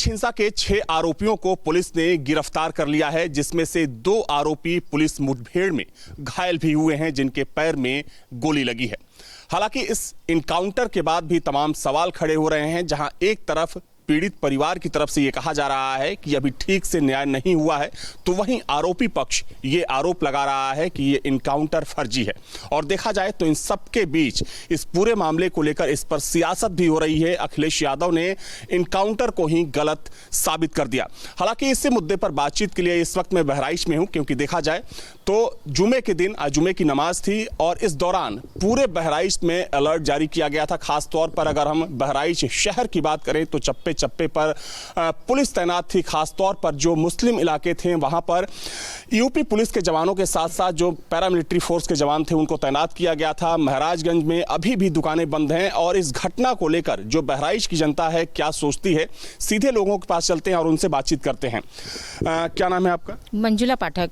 हिंसा के 6 आरोपियों को पुलिस ने गिरफ्तार कर लिया है, जिसमें से 2 आरोपी पुलिस मुठभेड़ में घायल भी हुए हैं, जिनके पैर में गोली लगी है। हालांकि इस इनकाउंटर के बाद भी तमाम सवाल खड़े हो रहे हैं, जहां एक तरफ पीड़ित परिवार की तरफ से ये कहा जा रहा है कि अभी ठीक से न्याय नहीं हुआ है, तो वहीं आरोपी पक्ष ये आरोप लगा रहा है कि ये इनकाउंटर फर्जी है। और देखा जाए तो इन सबके बीच इस पूरे मामले को लेकर इस पर सियासत भी हो रही है। अखिलेश यादव ने इनकाउंटर को ही गलत साबित कर दिया। हालांकि इसी मुद्दे पर बातचीत के लिए इस वक्त मैं बहराइच में हूं, क्योंकि देखा जाए तो जुमे के दिन आज जुमे की नमाज थी और इस दौरान पूरे बहराइच में अलर्ट जारी किया गया था। खास तौर पर अगर हम बहराइच शहर की बात करें तो चप्पे चप्पे पर पुलिस तैनात थी। खास तौर पर जो मुस्लिम इलाके थे वहां पर यूपी पुलिस के जवानों के साथ साथ जो पैरामिलिट्री फोर्स के जवान थे उनको तैनात किया गया था। महाराजगंज में अभी भी दुकानें बंद हैं और इस घटना को लेकर जो बहराइच की जनता है क्या सोचती है, सीधे लोगों के पास चलते हैं और उनसे बातचीत करते हैं। क्या नाम है आपका? मंजुला पाठक।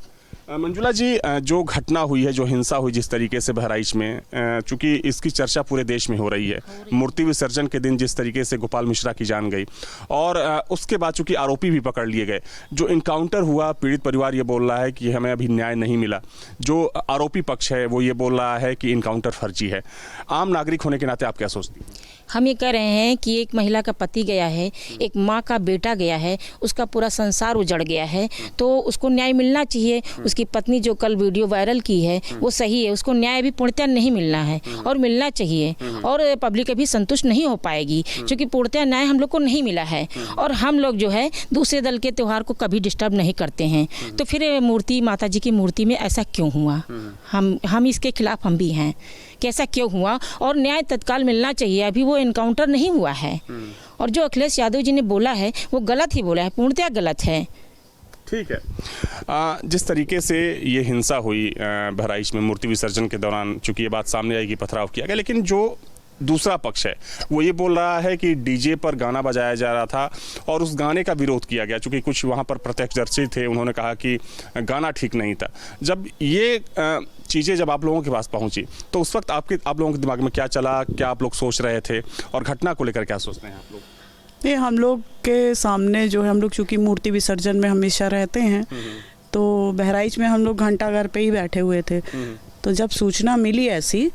मंजुला जी, जो घटना हुई है, जो हिंसा हुई जिस तरीके से बहराइच में, चूंकि इसकी चर्चा पूरे देश में हो रही है, मूर्ति विसर्जन के दिन जिस तरीके से गोपाल मिश्रा की जान गई और उसके बाद चूंकि आरोपी भी पकड़ लिए गए, जो इनकाउंटर हुआ, पीड़ित परिवार ये बोल रहा है कि हमें अभी न्याय नहीं मिला। जो आरोपी पक्ष है वो ये बोल रहा है कि इनकाउंटर फर्जी है। आम नागरिक होने के नाते आप क्या सोचती हैं? हम ये कह रहे हैं कि एक महिला का पति गया है, एक माँ का बेटा गया है, उसका पूरा संसार उजड़ गया है, तो उसको न्याय मिलना चाहिए। उसकी पत्नी जो कल वीडियो वायरल की है वो सही है, उसको न्याय भी पूर्णतः नहीं मिलना है और मिलना चाहिए। और पब्लिक अभी संतुष्ट नहीं हो पाएगी क्योंकि पूर्णतः न्याय हम लोग को नहीं मिला है। और हम लोग जो है दूसरे दल के त्यौहार को कभी डिस्टर्ब नहीं करते हैं, तो फिर मूर्ति, माता जी की मूर्ति में ऐसा क्यों हुआ? हम इसके खिलाफ हम भी हैं कि ऐसा क्यों हुआ और न्याय तत्काल मिलना चाहिए। अभी वो इनकाउंटर नहीं हुआ है और जो अखिलेश यादव जी ने बोला है वो गलत ही बोला है, पूर्णतः गलत है। ठीक है। जिस तरीके से ये हिंसा हुई बहराइच में मूर्ति विसर्जन के दौरान, चूंकि ये बात सामने आई कि पथराव किया गया, लेकिन जो दूसरा पक्ष है वो ये बोल रहा है कि डीजे पर गाना बजाया जा रहा था और उस गाने का विरोध किया गया। चूंकि कुछ वहाँ पर प्रत्यक्षदर्शी थे, उन्होंने कहा कि गाना ठीक नहीं था। जब ये चीज़ें जब आप लोगों के पास पहुँची तो उस वक्त आप लोगों के दिमाग में क्या चला, क्या आप लोग सोच रहे थे और घटना को लेकर क्या सोचते हैं आप लोग? ये हम लोग के सामने जो है, हम लोग चूँकि मूर्ति विसर्जन में हमेशा रहते हैं, तो बहराइच में हम लोग घंटाघर पे ही बैठे हुए थे। तो जब सूचना मिली ऐसी,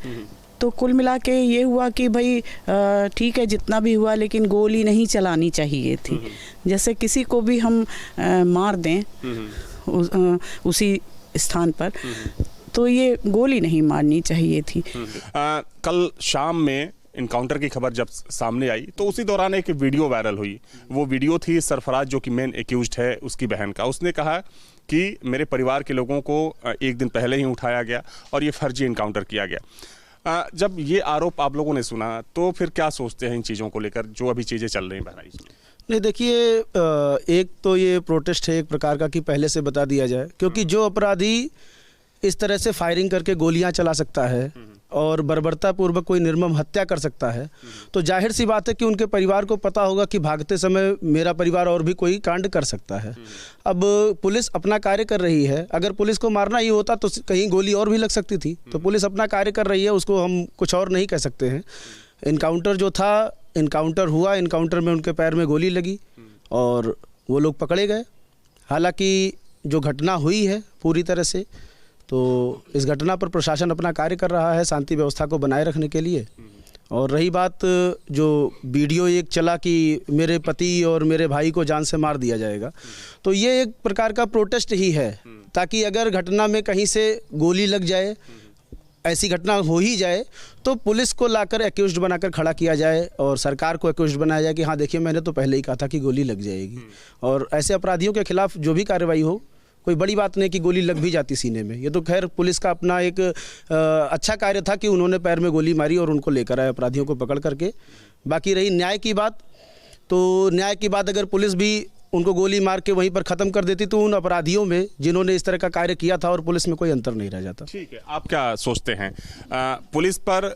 तो कुल मिला के ये हुआ कि भाई ठीक है जितना भी हुआ, लेकिन गोली नहीं चलानी चाहिए थी। जैसे किसी को भी हम मार दें उसी स्थान पर, तो ये गोली नहीं मारनी चाहिए थी। कल शाम में इनकाउंटर की खबर जब सामने आई तो उसी दौरान एक वीडियो वायरल हुई। वो वीडियो थी सरफराज, जो कि मेन एक्यूज्ड है, उसकी बहन का। उसने कहा कि मेरे परिवार के लोगों को एक दिन पहले ही उठाया गया और ये फर्जी इनकाउंटर किया गया। जब ये आरोप आप लोगों ने सुना तो फिर क्या सोचते हैं इन चीज़ों को लेकर, जो अभी चीज़ें चल रही हैं बहराइच में? नहीं, देखिए, एक तो ये प्रोटेस्ट है एक प्रकार का कि पहले से बता दिया जाए, क्योंकि जो अपराधी इस तरह से फायरिंग करके गोलियां चला सकता है और बर्बरतापूर्वक कोई निर्मम हत्या कर सकता है, तो जाहिर सी बात है कि उनके परिवार को पता होगा कि भागते समय मेरा परिवार और भी कोई कांड कर सकता है। अब पुलिस अपना कार्य कर रही है। अगर पुलिस को मारना ही होता तो कहीं गोली और भी लग सकती थी। तो पुलिस अपना कार्य कर रही है, उसको हम कुछ और नहीं कह सकते हैं। इनकाउंटर जो था, इनकाउंटर हुआ, इनकाउंटर में उनके पैर में गोली लगी और वो लोग पकड़े गए। हालांकि जो घटना हुई है पूरी तरह से, तो इस घटना पर प्रशासन अपना कार्य कर रहा है शांति व्यवस्था को बनाए रखने के लिए। और रही बात जो वीडियो एक चला कि मेरे पति और मेरे भाई को जान से मार दिया जाएगा, तो ये एक प्रकार का प्रोटेस्ट ही है, ताकि अगर घटना में कहीं से गोली लग जाए, ऐसी घटना हो ही जाए, तो पुलिस को लाकर एक्यूज्ड बनाकर खड़ा किया जाए और सरकार को एक्यूज्ड बनाया जाए कि हाँ देखिए, मैंने तो पहले ही कहा था कि गोली लग जाएगी। और ऐसे अपराधियों के खिलाफ जो भी कार्रवाई हो, कोई बड़ी बात नहीं कि गोली लग भी जाती सीने में। ये तो खैर पुलिस का अपना एक अच्छा कार्य था कि उन्होंने पैर में गोली मारी और उनको लेकर आए अपराधियों को पकड़ करके। बाकी रही न्याय की बात, तो न्याय की बात अगर पुलिस भी उनको गोली मार के वहीं पर ख़त्म कर देती तो उन अपराधियों में जिन्होंने इस तरह का कार्य किया था और पुलिस में कोई अंतर नहीं रह जाता। ठीक है, आप क्या सोचते हैं? पुलिस पर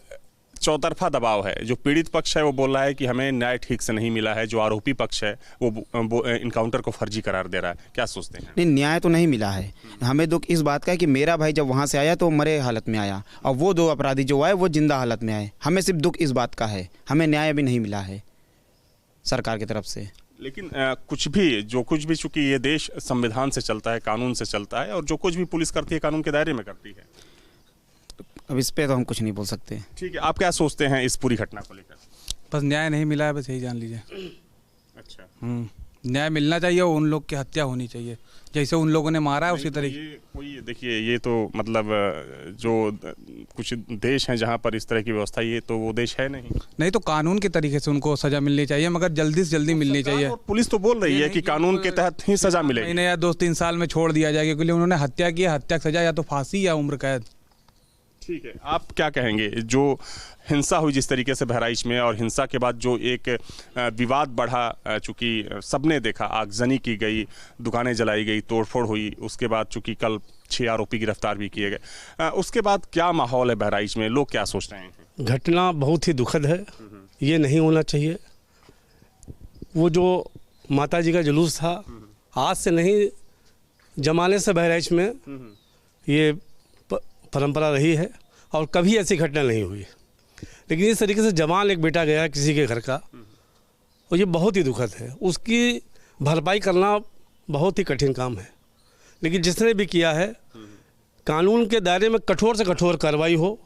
चौतरफा दबाव है। जो पीड़ित पक्ष है वो बोल रहा है कि हमें न्याय ठीक से नहीं मिला है, जो आरोपी पक्ष है वो इनकाउंटर को फर्जी करार दे रहा है। क्या सोचते हैं? नहीं, न्याय तो नहीं मिला है। हमें दुख इस बात का है कि मेरा भाई जब वहाँ से आया तो मरे हालत में आया और वो 2 अपराधी जो आए वो जिंदा हालत में आए। हमें सिर्फ दुख इस बात का है, हमें न्याय भी नहीं मिला है सरकार की तरफ से। लेकिन कुछ भी चूंकि ये देश संविधान से चलता है, कानून से चलता है, और जो कुछ भी पुलिस करती है कानून के दायरे में करती है। अब इस पे तो हम कुछ नहीं बोल सकते। ठीक है, आप क्या सोचते हैं इस पूरी घटना को लेकर? बस न्याय नहीं मिला है, बस यही जान लीजिए। अच्छा, न्याय मिलना चाहिए, उन लोग की हत्या होनी चाहिए जैसे उन लोगों ने मारा है उसी तरीके। ये कोई देखिए, ये तो मतलब जो कुछ देश हैं जहां पर इस तरह की व्यवस्था, ये तो वो देश है नहीं। तो कानून के तरीके से उनको सजा मिलनी चाहिए, मगर जल्दी से जल्दी मिलनी चाहिए। और पुलिस तो बोल रही है कि कानून के तहत ही सजा मिलेगी। महीने या 2-3 साल में छोड़ दिया जाएगा, क्योंकि उन्होंने हत्या की, हत्या की सजा या तो फांसी या उम्र कैद। ठीक है, आप क्या कहेंगे जो हिंसा हुई जिस तरीके से बहराइच में, और हिंसा के बाद जो एक विवाद बढ़ा, चूंकि सबने देखा आगजनी की गई, दुकानें जलाई गई, तोड़फोड़ हुई, उसके बाद चूंकि कल 6 आरोपी गिरफ्तार भी किए गए, उसके बाद क्या माहौल है बहराइच में, लोग क्या सोच रहे हैं? घटना बहुत ही दुखद है, ये नहीं होना चाहिए। वो जो माता जी का जुलूस था, आज से नहीं जमाने से बहराइच में ये परंपरा रही है और कभी ऐसी घटना नहीं हुई। लेकिन इस तरीके से जवान एक बेटा गया किसी के घर का, और ये बहुत ही दुखद है। उसकी भरपाई करना बहुत ही कठिन काम है, लेकिन जिसने भी किया है कानून के दायरे में कठोर से कठोर कार्रवाई हो,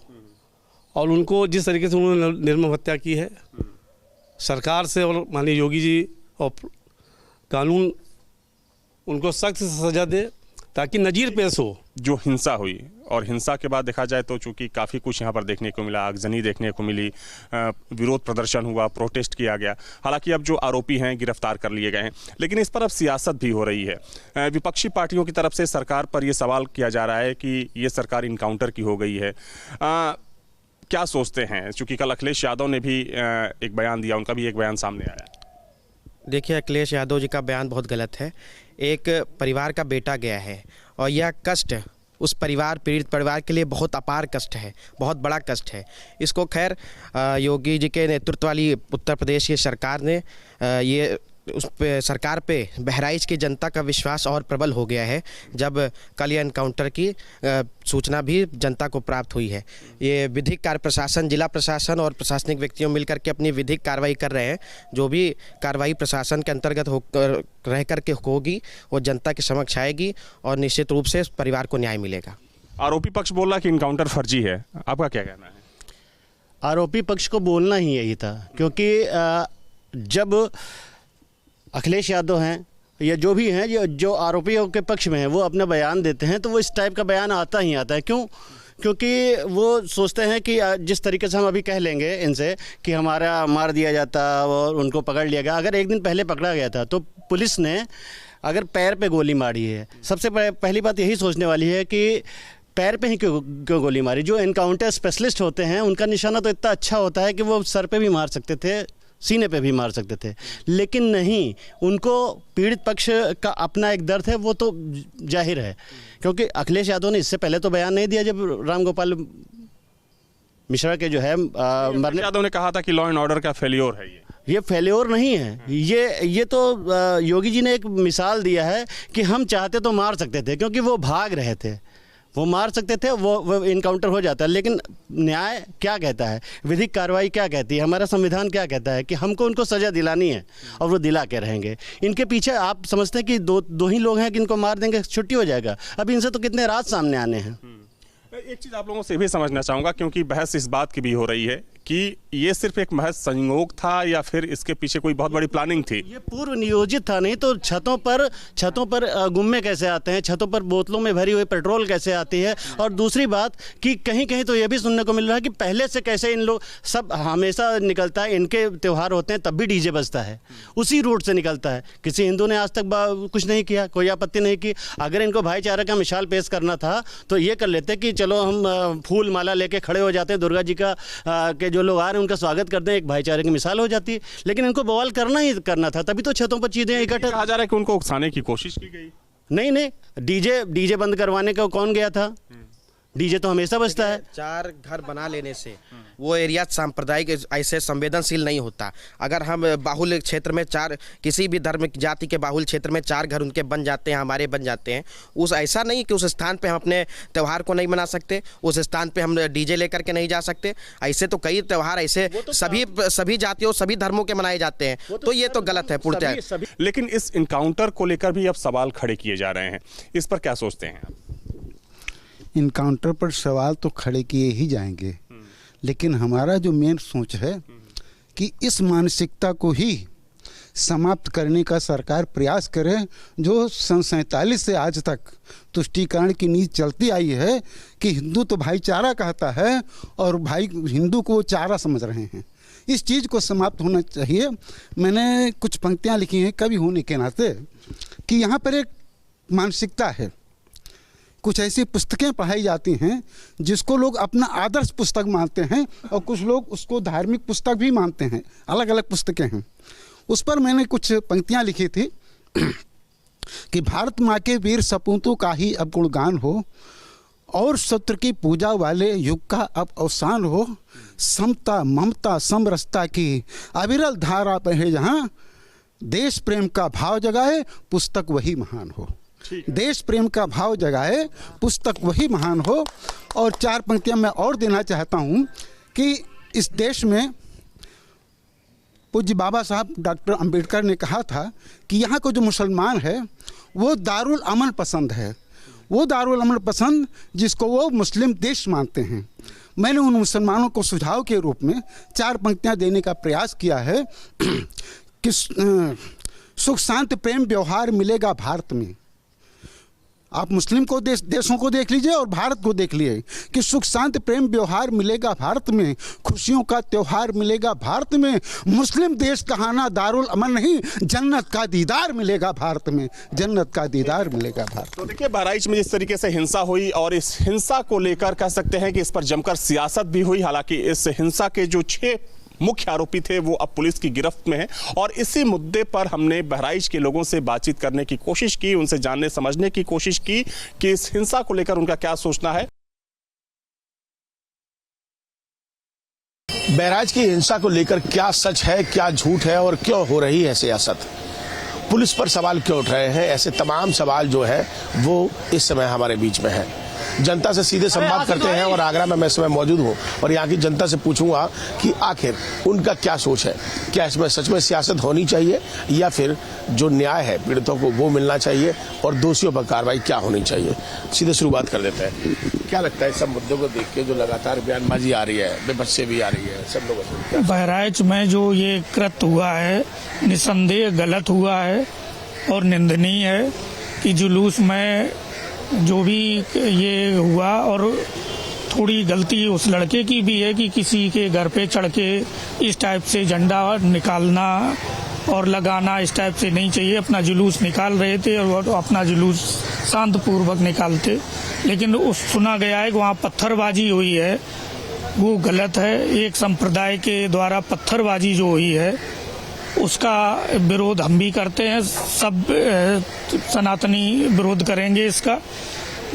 और उनको जिस तरीके से उन्होंने निर्मम हत्या की है, सरकार से और माननीय योगी जी और कानून उनको सख्त से सजा दे ताकि नज़ीर पेश हो। जो हिंसा हुई, और हिंसा के बाद देखा जाए तो चूंकि काफ़ी कुछ यहाँ पर देखने को मिला, आगजनी देखने को मिली, विरोध प्रदर्शन हुआ, प्रोटेस्ट किया गया। हालांकि अब जो आरोपी हैं गिरफ्तार कर लिए गए हैं, लेकिन इस पर अब सियासत भी हो रही है। विपक्षी पार्टियों की तरफ से सरकार पर यह सवाल किया जा रहा है कि ये सरकार इनकाउंटर की हो गई है। क्या सोचते हैं, चूँकि कल अखिलेश यादव ने भी एक बयान दिया, उनका भी एक बयान सामने आया? देखिए, अखिलेश यादव जी का बयान बहुत गलत है। एक परिवार का बेटा गया है, और यह कष्ट उस परिवार, पीड़ित परिवार के लिए बहुत अपार कष्ट है, बहुत बड़ा कष्ट है। इसको खैर योगी जी के नेतृत्व वाली उत्तर प्रदेश की सरकार ने ये उस पे सरकार पे बहराइच की जनता का विश्वास और प्रबल हो गया है, जब कल यह एनकाउंटर की सूचना भी जनता को प्राप्त हुई है। ये विधिक कार्य प्रशासन, जिला प्रशासन और प्रशासनिक व्यक्तियों मिलकर के अपनी विधिक कार्रवाई कर रहे हैं। जो भी कार्रवाई प्रशासन के अंतर्गत रह करके होगी वो जनता के समक्ष आएगी, और निश्चित रूप से परिवार को न्याय मिलेगा। आरोपी पक्ष बोल रहा कि इनकाउंटर फर्जी है, आपका क्या कहना है? आरोपी पक्ष को बोलना ही यही था, क्योंकि जब अखिलेश यादव हैं या जो भी हैं जो आरोपियों के पक्ष में हैं, वो अपना बयान देते हैं, तो वो इस टाइप का बयान आता ही आता है। क्यों? क्योंकि वो सोचते हैं कि जिस तरीके से हम अभी कह लेंगे इनसे कि हमारा मार दिया जाता और उनको पकड़ लिया गया। अगर एक दिन पहले पकड़ा गया था तो पुलिस ने अगर पैर पे गोली मारी है, सबसे पहली बात यही सोचने वाली है कि पैर पे ही क्यों गोली मारी। जो एनकाउंटर स्पेशलिस्ट होते हैं उनका निशाना तो इतना अच्छा होता है कि वो सर पे भी मार सकते थे, सीने पे भी मार सकते थे, लेकिन नहीं, उनको पीड़ित पक्ष का अपना एक दर्द है, वो तो जाहिर है। क्योंकि अखिलेश यादव ने इससे पहले तो बयान नहीं दिया जब राम गोपाल मिश्रा के जो है मरने। यादव ने कहा था कि लॉ एंड ऑर्डर का फेल्योर है ये फेल्योर नहीं है, ये तो योगी जी ने एक मिसाल दिया है कि हम चाहते तो मार सकते थे, क्योंकि वो भाग रहे थे, वो मार सकते थे, वो इनकाउंटर हो जाता है। लेकिन न्याय क्या कहता है, विधिक कार्रवाई क्या कहती है, हमारा संविधान क्या कहता है कि हमको उनको सज़ा दिलानी है, और वो दिला के रहेंगे। इनके पीछे आप समझते हैं कि दो ही लोग हैं कि इनको मार देंगे छुट्टी हो जाएगा? अब इनसे तो कितने राज सामने आने हैं। एक चीज़ आप लोगों से भी समझना चाहूँगा, क्योंकि बहस इस बात की भी हो रही है कि ये सिर्फ एक महज संयोग था या फिर इसके पीछे कोई बहुत बड़ी प्लानिंग थी? ये पूर्व नियोजित था। नहीं तो छतों पर गुम्मे कैसे आते हैं, छतों पर बोतलों में भरी हुई पेट्रोल कैसे आती है। और दूसरी बात कि कहीं कहीं तो ये भी सुनने को मिल रहा है कि पहले से कैसे इन लोग सब हमेशा निकलता है, इनके त्यौहार होते हैं तब भी डीजे बजता है, उसी रूट से निकलता है। किसी हिंदू ने आज तक कुछ नहीं किया, कोई आपत्ति नहीं की। अगर इनको भाईचारा का मिसाल पेश करना था तो ये कर लेते कि चलो हम फूल माला लेके खड़े हो जाते हैं, दुर्गा जी का के जो लोग आ रहे हैं उनका स्वागत करते हैं, एक भाईचारे की मिसाल हो जाती है। लेकिन इनको बवाल करना ही करना था, तभी तो छतों पर चीजें इकट्ठा। कहा जा रहा है कि उनको उकसाने की कोशिश की गई। नहीं, डीजे बंद करवाने का कौन गया था? डीजे तो हमेशा बजता है। 4 घर बना लेने से वो एरिया सांप्रदायिक ऐसे संवेदनशील नहीं होता। अगर हम बाहुल्य क्षेत्र में किसी भी धर्म जाति के बाहुल्य क्षेत्र में 4 घर उनके बन जाते हैं, हमारे बन जाते हैं, उस ऐसा नहीं कि उस स्थान पे हम अपने त्यौहार को नहीं मना सकते, उस स्थान पे हम डीजे लेकर के नहीं जा सकते। ऐसे तो कई त्यौहार ऐसे सभी जातियों सभी धर्मों के मनाए जाते हैं, तो ये तो गलत है पूर्णतः। लेकिन इस इनकाउंटर को लेकर भी अब सवाल खड़े किए जा रहे हैं, इस पर क्या सोचते हैं आप? इनकाउंटर पर सवाल तो खड़े किए ही जाएंगे, लेकिन हमारा जो मेन सोच है कि इस मानसिकता को ही समाप्त करने का सरकार प्रयास करे, जो सन 47 से आज तक तुष्टीकरण की नीति चलती आई है कि हिंदू तो भाईचारा कहता है और भाई हिंदू को वो चारा समझ रहे हैं। इस चीज़ को समाप्त होना चाहिए। मैंने कुछ पंक्तियाँ लिखी हैं कवि होने के नाते कि यहाँ पर एक मानसिकता है, कुछ ऐसी पुस्तकें पढ़ाई जाती हैं जिसको लोग अपना आदर्श पुस्तक मानते हैं और कुछ लोग उसको धार्मिक पुस्तक भी मानते हैं, अलग अलग पुस्तकें हैं। उस पर मैंने कुछ पंक्तियां लिखी थी कि भारत माँ के वीर सपूतों का ही अब गुणगान हो और शत्रु की पूजा वाले युग का अब अवसान हो, समता ममता समरसता की अविरल धारा बहे जहाँ, देश प्रेम का भाव जगाए पुस्तक वही महान हो। देश प्रेम का भाव जगाए पुस्तक वही महान हो। और 4 पंक्तियां मैं और देना चाहता हूं कि इस देश में पूज्य बाबा साहब डॉक्टर अंबेडकर ने कहा था कि यहाँ को जो मुसलमान है वो दारुल अमन पसंद है, वो दारुल अमन पसंद जिसको वो मुस्लिम देश मानते हैं। मैंने उन मुसलमानों को सुझाव के रूप में 4 पंक्तियां देने का प्रयास किया है कि सुख शांति प्रेम व्यवहार मिलेगा भारत में। आप मुस्लिम को देशों को देख लीजिए और भारत को देख लीजिए कि सुख शांति प्रेम व्यवहार मिलेगा भारत में, खुशियों का त्योहार मिलेगा भारत में, मुस्लिम देश कहाना दारुल अमन नहीं, जन्नत का दीदार मिलेगा भारत में, जन्नत का दीदार मिलेगा भारत। तो देखिए बहराइच में जिस तरीके से हिंसा हुई और इस हिंसा को लेकर कह सकते हैं कि इस पर जमकर सियासत भी हुई। हालांकि इस हिंसा के जो 6 मुख्य आरोपी थे वो अब पुलिस की गिरफ्त में हैं और इसी मुद्दे पर हमने बहराइच के लोगों से बातचीत करने की कोशिश की, उनसे जानने समझने की कोशिश की कि इस हिंसा को लेकर उनका क्या सोचना है। बहराइच की हिंसा को लेकर क्या सच है, क्या झूठ है और क्यों हो रही है सियासत, पुलिस पर सवाल क्यों उठ रहे हैं, ऐसे तमाम सवाल जो है वो इस समय हमारे बीच में है। जनता से सीधे संवाद करते हैं और आगरा में मैं इस समय मौजूद हूं और यहाँ की जनता से पूछूंगा कि आखिर उनका क्या सोच है, क्या इसमें सच में सियासत होनी चाहिए या फिर जो न्याय है पीड़ितों को वो मिलना चाहिए और दोषियों पर कार्रवाई क्या होनी चाहिए। सीधे शुरुआत कर देते हैं। क्या लगता है सब मुद्दों को देख के जो लगातार बयानबाजी आ रही है, विपक्ष से भी आ रही है, सब लोगों से बहराइच में जो ये कृत्य हुआ है निसंदेह गलत हुआ है और निंदनीय है कि जुलूस में जो भी ये हुआ, और थोड़ी गलती उस लड़के की भी है कि किसी के घर पे चढ़ के इस टाइप से झंडा निकालना और लगाना इस टाइप से नहीं चाहिए। अपना जुलूस निकाल रहे थे और अपना जुलूस शांतिपूर्वक निकालते, लेकिन उस सुना गया है कि वहाँ पत्थरबाजी हुई है, वो गलत है। एक संप्रदाय के द्वारा पत्थरबाजी जो हुई है उसका विरोध हम भी करते हैं, सब सनातनी विरोध करेंगे इसका।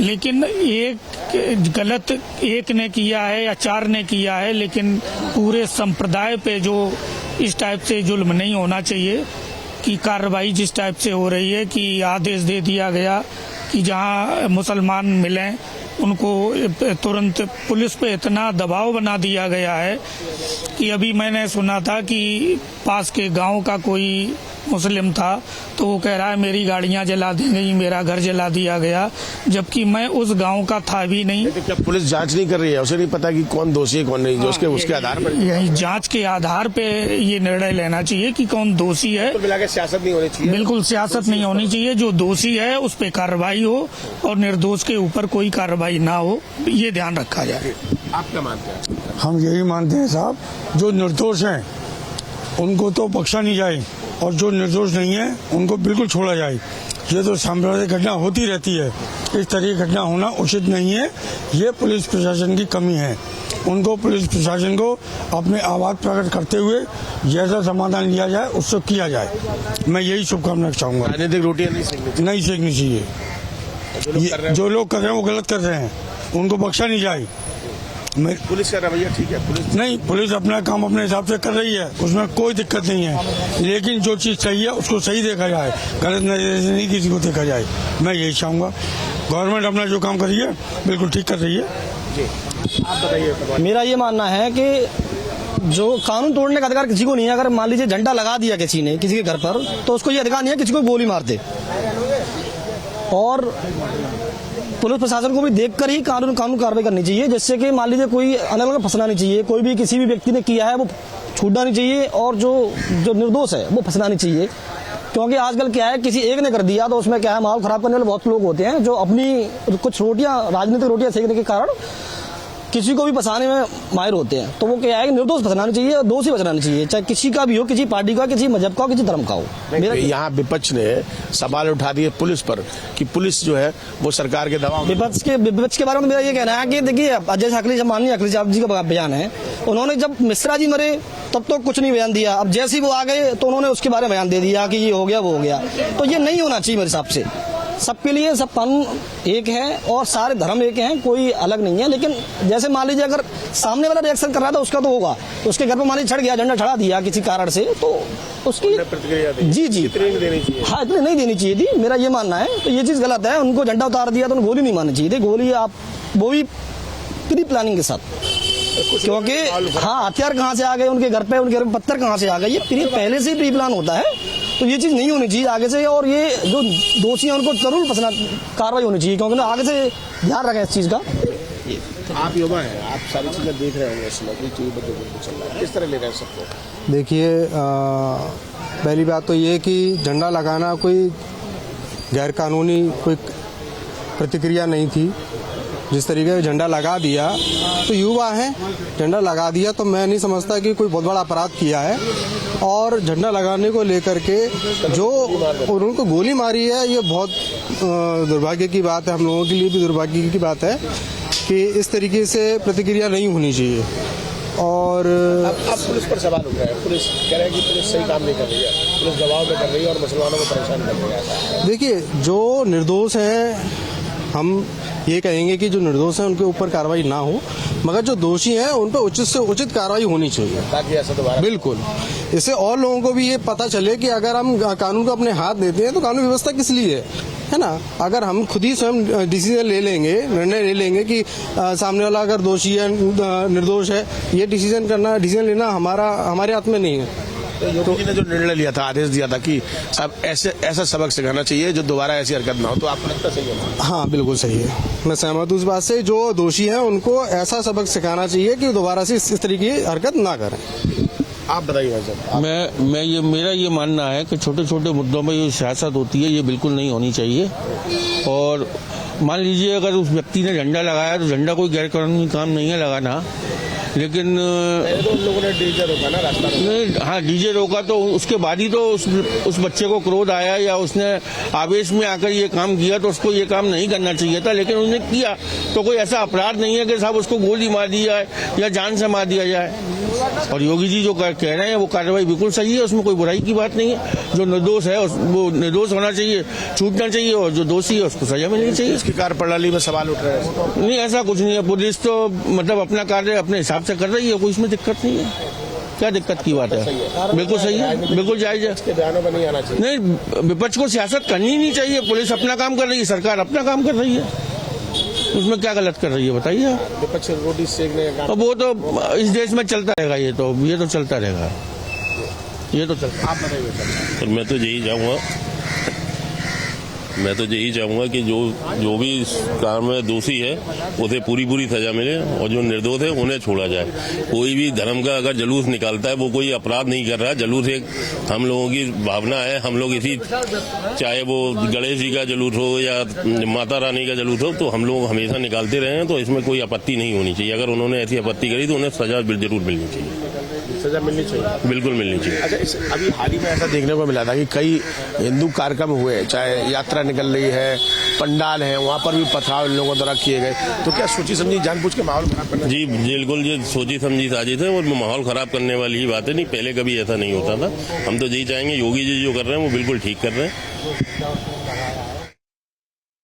लेकिन एक गलत एक ने किया है या 4 ने किया है, लेकिन पूरे संप्रदाय पे जो इस टाइप से जुल्म नहीं होना चाहिए कि कार्रवाई जिस टाइप से हो रही है कि आदेश दे दिया गया कि जहां मुसलमान मिलें उनको तुरंत, पुलिस पे इतना दबाव बना दिया गया है कि अभी मैंने सुना था कि पास के गांव का कोई मुस्लिम था तो वो कह रहा है मेरी गाड़ियां जला दी गई, मेरा घर जला दिया गया, जबकि मैं उस गांव का था भी नहीं। तो क्या पुलिस जांच नहीं कर रही है? उसे नहीं पता कि कौन दोषी है कौन नहीं, जो उसके आधार पर यही जांच के आधार पे ये निर्णय लेना चाहिए कि कौन दोषी है। मिला के सियासत नहीं होनी चाहिए, बिल्कुल सियासत नहीं होनी चाहिए। जो दोषी है उस पर कार्रवाई हो और निर्दोष के ऊपर कोई कार्रवाई ना हो, ये ध्यान रखा जाए। आप क्या मानते हैं? हम यही मानते हैं साहब, जो निर्दोष हैं उनको तो बख्शा नहीं जाए और जो निर्दोष नहीं है उनको बिल्कुल छोड़ा जाए। ये तो सांप्रदायिक घटना होती रहती है, इस तरह की घटना होना उचित नहीं है। ये पुलिस प्रशासन की कमी है। उनको पुलिस प्रशासन को अपने आवाज प्रकट करते हुए जैसा समाधान लिया जाए उससे किया जाए। मैं यही शुभकामना चाहूँगा। राजनीतिक रोटियां नहीं सेकनी चाहिए। जो लोग कर रहे हैं वो गलत कर रहे हैं। उनको बख्शा नहीं जाए। पुलिस का रवैया ठीक है? पुलिस अपना काम अपने हिसाब से कर रही है, उसमें कोई दिक्कत नहीं है, लेकिन जो चीज़ सही है उसको सही देखा जाए, गलत नजरिए से नहीं किसी को देखा जाए। मैं यही चाहूँगा, गवर्नमेंट अपना जो काम कर रही है बिल्कुल ठीक कर रही है। जी आप बताइए। मेरा ये मानना है कि जो कानून तोड़ने का अधिकार किसी को नहीं है। अगर मान लीजिए झंडा लगा दिया किसी ने किसी के घर पर, तो उसको ये अधिकार नहीं है किसी को गोली मार दे। और पुलिस प्रशासन को भी देखकर ही कानून कार्रवाई करनी चाहिए, जिससे कि मान लीजिए कोई अलग फंसना नहीं चाहिए, कोई भी किसी भी व्यक्ति ने किया है वो छूटना नहीं चाहिए, और जो निर्दोष है वो फंसना नहीं चाहिए। क्योंकि आजकल क्या है, किसी एक ने कर दिया तो उसमें क्या है, माहौल खराब करने वाले बहुत लोग होते हैं जो अपनी कुछ रोटियां, राजनीतिक रोटियां सेकने के कारण किसी को भी फंसाने में माहिर होते हैं। तो वो क्या है कि निर्दोष फंसना नहीं चाहिए, दोषी बचना नहीं चाहिए, चाहे किसी का भी हो, किसी पार्टी का, किसी मजहब का, किसी धर्म का हो। यहाँ विपक्ष ने सवाल उठा दिए पुलिस पर कि पुलिस जो है वो सरकार के दबाव। विपक्ष के बारे में मेरा ये कहना है कि देखिए, जैसे माननीय अखिलेश यादव जी का बयान है, उन्होंने जब मिश्रा जी मरे तब तो कुछ नहीं बयान दिया, अब जैसे ही वो आ गए तो उन्होंने उसके बारे में बयान दे दिया कि ये हो गया वो हो गया। तो ये नहीं होना चाहिए मेरे हिसाब से। सबके लिए सब कानून एक है और सारे धर्म एक हैं, कोई अलग नहीं है। लेकिन जैसे मान लीजिए अगर सामने वाला रिएक्शन कर रहा था उसका तो होगा, उसके घर पर मान लीजिए चढ़ गया, झंडा चढ़ा दिया किसी कारण से, तो उसकी प्रतिक्रिया जी हाँ इतनी नहीं देनी चाहिए थी, मेरा ये मानना है। तो ये चीज़ गलत है, उनको झंडा उतार दिया तो गोली नहीं मारनी चाहिए थी। गोली आप वो भी प्री प्लानिंग के साथ, क्योंकि हाँ हथियार कहाँ से आ गए उनके घर पे, उनके घर में पत्थर कहाँ से आ गए, ये पहले से ही प्री प्लान होता है। तो ये चीज़ नहीं होनी चाहिए आगे से, और ये जो दोषी हैं उनको जरूर फंसना कार्रवाई होनी चाहिए, क्योंकि आगे से ध्यान रखें इस चीज़ का। आप युवा हैं, आप सारी चीज़ें देख रहे होंगे, इस समय चल रहा है, किस तरह ले रहे हैं सबको? देखिए, पहली बात तो ये कि झंडा लगाना कोई गैरकानूनी कोई प्रतिक्रिया नहीं थी। जिस तरीके से झंडा लगा दिया, तो युवा हैं, झंडा लगा दिया, तो मैं नहीं समझता कि कोई बहुत बड़ा अपराध किया है। और झंडा लगाने को लेकर के जो उनको गोली मारी है, ये बहुत दुर्भाग्य की बात है, हम लोगों के लिए भी दुर्भाग्य की बात है कि इस तरीके से प्रतिक्रिया नहीं होनी चाहिए। और अब पुलिस पर सवाल उठ रहा है, पुलिस कह रहा है कि पुलिस सही काम नहीं कर रही है, पुलिस दबाव में कर रही है और मुसलमानों को परेशान कर रही है। देखिए, जो निर्दोष हैं, हम ये कहेंगे कि जो निर्दोष हैं उनके ऊपर कार्रवाई ना हो, मगर जो दोषी हैं उन पर उचित से उचित कार्रवाई होनी चाहिए, ताकि ऐसा दोबारा बिल्कुल। इससे और लोगों को भी ये पता चले कि अगर हम कानून को अपने हाथ देते हैं तो कानून व्यवस्था किस लिए है ना। अगर हम खुद ही स्वयं डिसीजन ले लेंगे, निर्णय ले लेंगे कि सामने वाला अगर दोषी है, निर्दोष है, ये डिसीजन लेना हमारे हाथ में नहीं है। तो योगी जी ने जो निर्णय लिया था, आदेश दिया था कि सब ऐसा सबक सिखाना चाहिए जो दोबारा ऐसी हरकत ना हो, तो आपको लगता सही है? हाँ, बिल्कुल सही है, मैं सहमत हूँ इस बात से। जो दोषी हैं उनको ऐसा सबक सिखाना चाहिए कि दोबारा से इस तरीके की हरकत ना करें। आप बताइए भाई साहब। मेरा ये मानना है कि छोटे छोटे मुद्दों में ये सियासत होती है, ये बिल्कुल नहीं होनी चाहिए। और मान लीजिए अगर उस व्यक्ति ने झंडा लगाया तो झंडा कोई गैरकानूनी काम नहीं है लगाना, लेकिन तो उन लोगों ने डीजे रोका ना, रास्ता नहीं, हाँ डीजे रोका तो उसके बाद ही तो उस बच्चे को क्रोध आया या उसने आवेश में आकर ये काम किया, तो उसको ये काम नहीं करना चाहिए था, लेकिन उसने किया। तो कोई ऐसा अपराध नहीं है कि साहब उसको गोली मार दी जाए या जान से मार दिया जाए। और योगी जी जो कह रहे हैं वो कार्रवाई बिल्कुल सही है, उसमें कोई बुराई की बात नहीं है। जो निर्दोष है वो निर्दोष होना चाहिए, छूटना चाहिए, और जो दोषी है उसको सजा मिलनी चाहिए। इसकी कार्यप्रणाली में सवाल उठ रहे हैं? नहीं, ऐसा कुछ नहीं है, पुलिस तो मतलब अपना कार्य अपने हिसाब से कर रही है, कोई इसमें दिक्कत नहीं है। क्या दिक्कत की बात है? बिल्कुल सही है, बिल्कुल जायज है। इसके बयानों में नहीं आना चाहिए। नहीं, विपक्ष को सियासत करनी नहीं चाहिए, पुलिस अपना काम कर रही है, सरकार अपना काम कर रही है, उसमें क्या गलत कर रही है बताइए? विपक्ष रोटी सेकने का काम, वो तो इस देश में चलता रहेगा, ये तो चलता रहेगा, ये तो चलता। आप बताइए। मैं तो यही चाहूँगा कि जो भी इस काम में दोषी है उसे पूरी सजा मिले, और जो निर्दोष है उन्हें छोड़ा जाए। कोई भी धर्म का अगर जुलूस निकालता है वो कोई अपराध नहीं कर रहा है। जुलूस एक हम लोगों की भावना है, हम लोग इसी, चाहे वो गणेश जी का जुलूस हो या माता रानी का जुलूस हो, तो हम लोग हमेशा निकालते रहे हैं, तो इसमें कोई आपत्ति नहीं होनी चाहिए। अगर उन्होंने ऐसी आपत्ति करी तो उन्हें सजा जरूर मिलनी चाहिए, सजा मिलनी चाहिए, बिल्कुल मिलनी चाहिए। अच्छा, अभी हाल ही में ऐसा देखने को मिला था कि कई हिंदू कार्यक्रम हुए, चाहे यात्रा निकल रही है, पंडाल है, वहाँ पर भी पथराव इन लोगों द्वारा किए गए, तो क्या सोची समझी जानबूझ के माहौल खराब करना? जी बिल्कुल, ये सोची समझी साजिश है और माहौल खराब करने वाली ही बात है। नहीं, पहले कभी ऐसा नहीं होता था। हम तो यही चाहेंगे, योगी जी जो कर रहे हैं वो बिल्कुल ठीक कर रहे हैं।